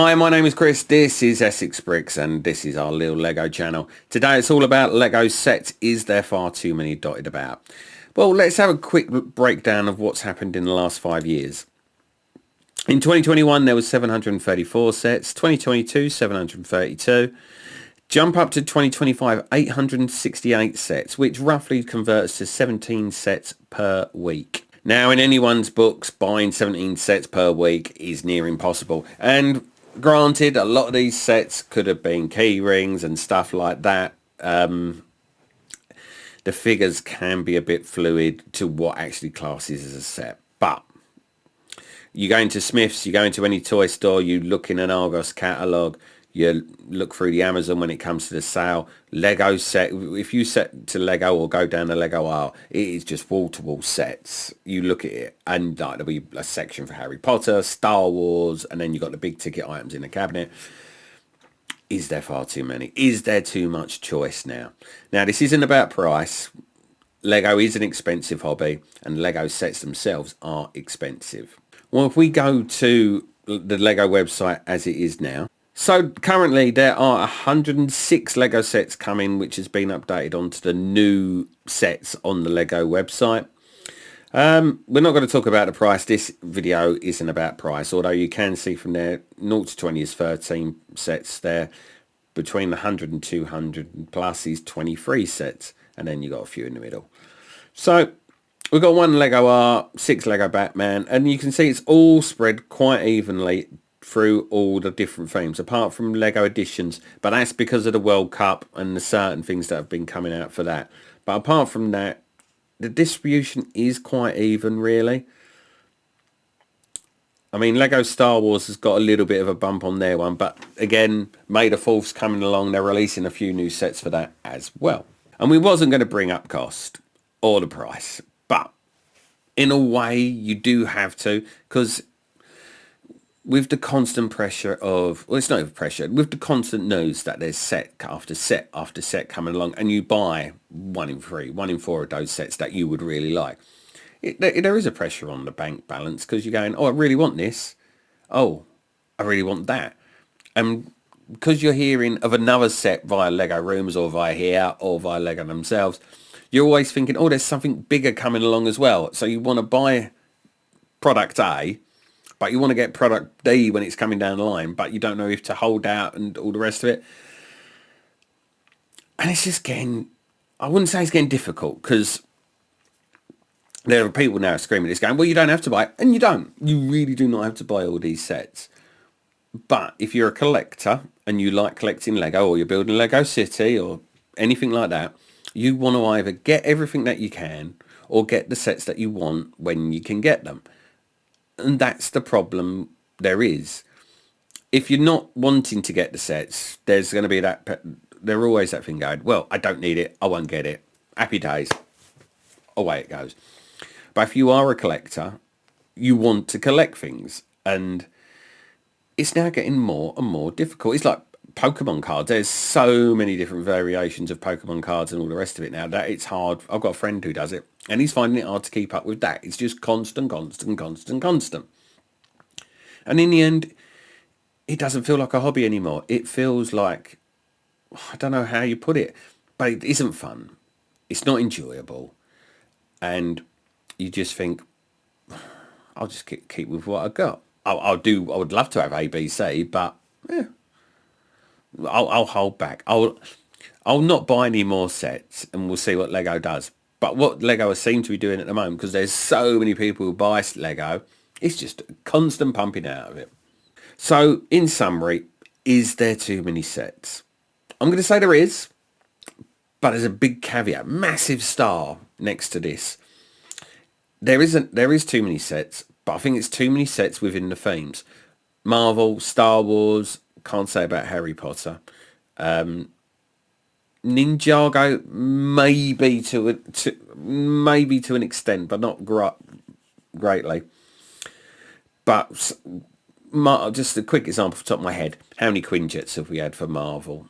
Hi, my name is Chris. This is Essex Bricks and this is our little Lego channel. Today it's all about Lego sets. Is there far too many dotted about? Well, let's have a quick breakdown of what's happened in the last 5 years. In 2021 there was 734 sets, 2022 732, jump up to 2025 868 sets, which roughly converts to 17 sets per week. Now in anyone's books, buying 17 sets per week is near impossible, and granted, a lot of these sets could have been key rings and stuff like that. The figures can be a bit fluid to what actually classes as a set. But you go into Smith's, you go into any toy store, you look in an Argos catalogue, you look through the Amazon when it comes to the sale. Lego set, if you set to Lego or go down the Lego aisle, it is just wall-to-wall sets. You look at it and like, there'll be a section for Harry Potter, Star Wars, and then you've got the big ticket items in the cabinet. Is there far too many? Is there too much choice now? Now, this isn't about price. Lego is an expensive hobby and Lego sets themselves are expensive. Well, if we go to the Lego website as it is now, so currently there are 106 Lego sets coming, which has been updated onto the new sets on the Lego website. We're not going to talk about the price. This video isn't about price, although you can see from there 0 to 20 is 13 sets there. Between the 100 and 200 plus is 23 sets, and then you got a few in the middle. So we've got 1 Lego Art, 6 Lego Batman, and you can see it's all spread quite evenly through all the different themes, apart from Lego Editions, but that's because of the World Cup and the certain things that have been coming out for that. But apart from that, the distribution is quite even, really. I mean, Lego Star Wars has got a little bit of a bump on their one, but again, May the 4th's coming along, they're releasing a few new sets for that as well. And we wasn't going to bring up cost or the price, but in a way you do have to, because with the constant pressure of, well, it's not even pressure, with the constant news that there's set after set after set coming along, and you buy 1 in 3, 1 in 4 of those sets that you would really like, there is a pressure on the bank balance, because you're going, oh, I really want this. Oh, I really want that. And because you're hearing of another set via Lego Rooms or via here or via Lego themselves, you're always thinking, oh, there's something bigger coming along as well. So you want to buy product A, but you want to get product D when it's coming down the line, but you don't know if to hold out and all the rest of it. And it's just getting, I wouldn't say it's getting difficult, because there are people now screaming this going, well, you don't have to buy it. And you don't. You really do not have to buy all these sets. But if you're a collector and you like collecting Lego, or you're building Lego City or anything like that, you want to either get everything that you can or get the sets that you want when you can get them. And that's the problem there is. If you're not wanting to get the sets, there's going to be that, there's always that thing going, well, I don't need it, I won't get it. Happy days. Away it goes. But if you are a collector, you want to collect things. And it's now getting more and more difficult. It's like Pokemon cards. There's so many different variations of Pokemon cards and all the rest of it now that it's hard. I've got a friend who does it, and he's finding it hard to keep up with that. It's just constant. And in the end, it doesn't feel like a hobby anymore. It feels like, I don't know how you put it, but it isn't fun. It's not enjoyable. And you just think, I'll just keep with what I got. I would love to have A, B, C, but yeah, I'll hold back. I'll not buy any more sets, and we'll see what Lego does. But what Lego seem to be doing at the moment, because there's so many people who buy Lego, it's just a constant pumping out of it. So in summary, is there too many sets? I'm going to say there is, but there's a big caveat, massive star next to this. There is too many sets, but I think it's too many sets within the themes. Marvel, Star Wars, can't say about Harry Potter. Ninjago, maybe to an extent, but not greatly. But just a quick example off the top of my head. How many Quinjets have we had for Marvel?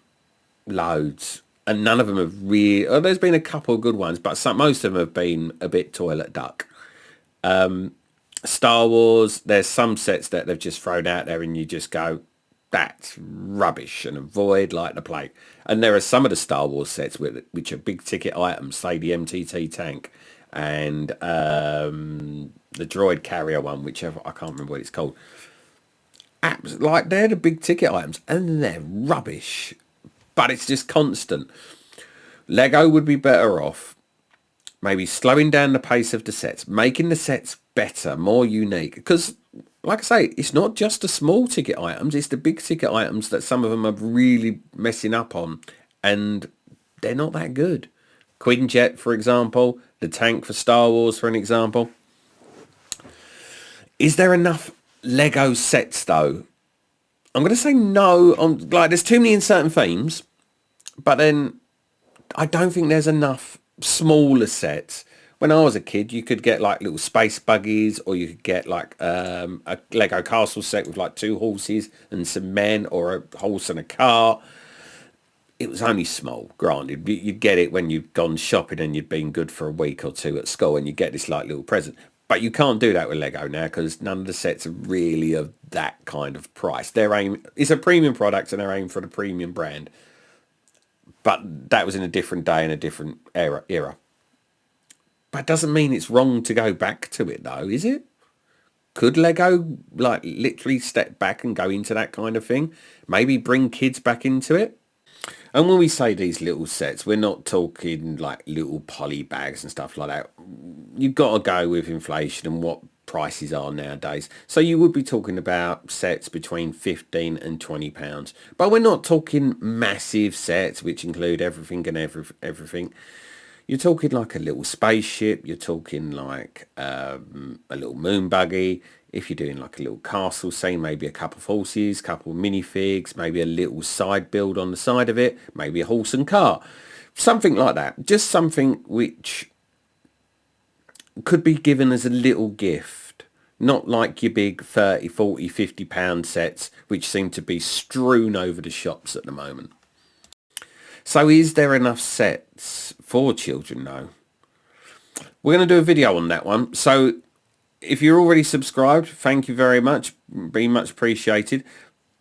Loads. And none of them have really... Oh, there's been a couple of good ones, but most of them have been a bit toilet duck. Star Wars, there's some sets that they've just thrown out there and you just go, That's rubbish and avoid like the plague. And there are some of the Star Wars sets which are big ticket items, say the MTT tank and the droid carrier one, whichever, I can't remember what it's called. Apps like they're the big ticket items and they're rubbish, but it's just constant. Lego would be better off maybe slowing down the pace of the sets, making the sets better, more unique. Because, like I say, it's not just the small ticket items, it's the big ticket items that some of them are really messing up on, and they're not that good. Quinjet, for example, the tank for Star Wars, for an example. Is there enough Lego sets, though? I'm going to say no. Like, there's too many in certain themes, but then I don't think there's enough smaller sets. When I was a kid, you could get like little space buggies, or you could get like a Lego castle set with like 2 horses and some men, or a horse and a car. It was only small, granted. You'd get it when you'd gone shopping and you'd been good for a week or two at school, and you get this like little present. But you can't do that with Lego now, because none of the sets are really of that kind of price. It's a premium product, and they're aimed for the premium brand. But that was in a different day and a different era. But it doesn't mean it's wrong to go back to it, though, is it? Could Lego like literally step back and go into that kind of thing? Maybe bring kids back into it? And when we say these little sets, we're not talking like little poly bags and stuff like that. You've got to go with inflation and what prices are nowadays. So you would be talking about sets between 15 and £20. But we're not talking massive sets which include everything and everything. You're talking like a little spaceship. You're talking like a little moon buggy. If you're doing like a little castle, say maybe a couple of horses, couple of minifigs, maybe a little side build on the side of it, maybe a horse and car. Something like that. Just something which could be given as a little gift. Not like your big 30, 40, 50 pound sets, which seem to be strewn over the shops at the moment. So is there enough sets for children though? We're going to do a video on that one. So if you're already subscribed, thank you very much. Be much appreciated.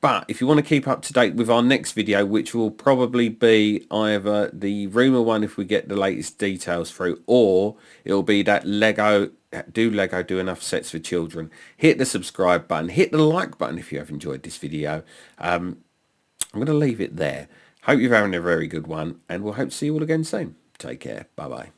But if you want to keep up to date with our next video, which will probably be either the rumour one if we get the latest details through, or it'll be that Lego do enough sets for children, hit the subscribe button, hit the like button if you have enjoyed this video. I'm going to leave it there. Hope you're having a very good one, and we'll hope to see you all again soon. Take care. Bye-bye.